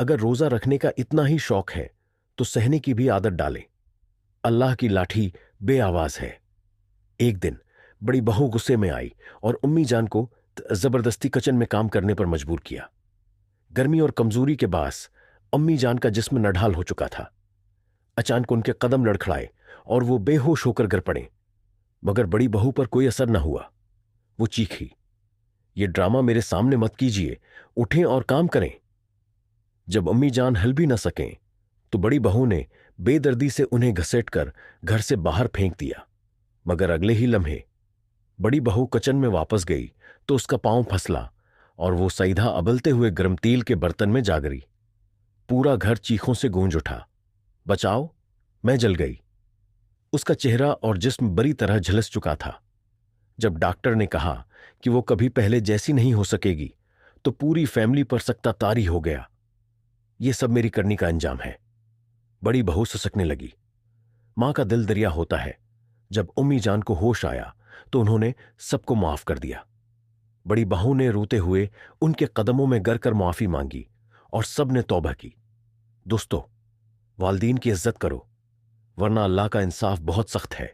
अगर रोजा रखने का इतना ही शौक है तो सहने की भी आदत डालें। अल्लाह की लाठी बेआवाज है। एक दिन बड़ी बहू गुस्से में आई और उम्मी जान को जबरदस्ती किचन में काम करने पर मजबूर किया। गर्मी और कमजोरी के बास अम्मी जान का जिस्म नढाल हो चुका था। अचानक उनके कदम लड़खड़ाए और वो बेहोश होकर गिर पड़े, मगर बड़ी बहू पर कोई असर न हुआ। वो चीखी, ये ड्रामा मेरे सामने मत कीजिए, उठें और काम करें। जब अम्मी जान हिल भी न सकें तो बड़ी बहू ने बेदर्दी से उन्हें घसीटकर घर से बाहर फेंक दिया। मगर अगले ही लम्हे बड़ी बहू किचन में वापस गई तो उसका पांव फसला और वो सीधा अबलते हुए गर्म तेल के बर्तन में जा गिरी। पूरा घर चीखों से गूंज उठा, बचाओ, मैं जल गई। उसका चेहरा और जिस्म बुरी तरह झुलस चुका था। जब डॉक्टर ने कहा कि वो कभी पहले जैसी नहीं हो सकेगी तो पूरी फैमिली पर सख्ता तारी हो गया। ये सब मेरी करनी का अंजाम है। बड़ी बहू ससकने लगी। मां का दिल दरिया होता है। जब उम्मी जान को होश आया तो उन्होंने सबको माफ कर दिया। बड़ी बहू ने रोते हुए उनके कदमों में गिरकर माफी मांगी और सब ने तौबा की। दोस्तों, वालिदैन की इज्जत करो, वरना अल्लाह का इंसाफ बहुत सख्त है।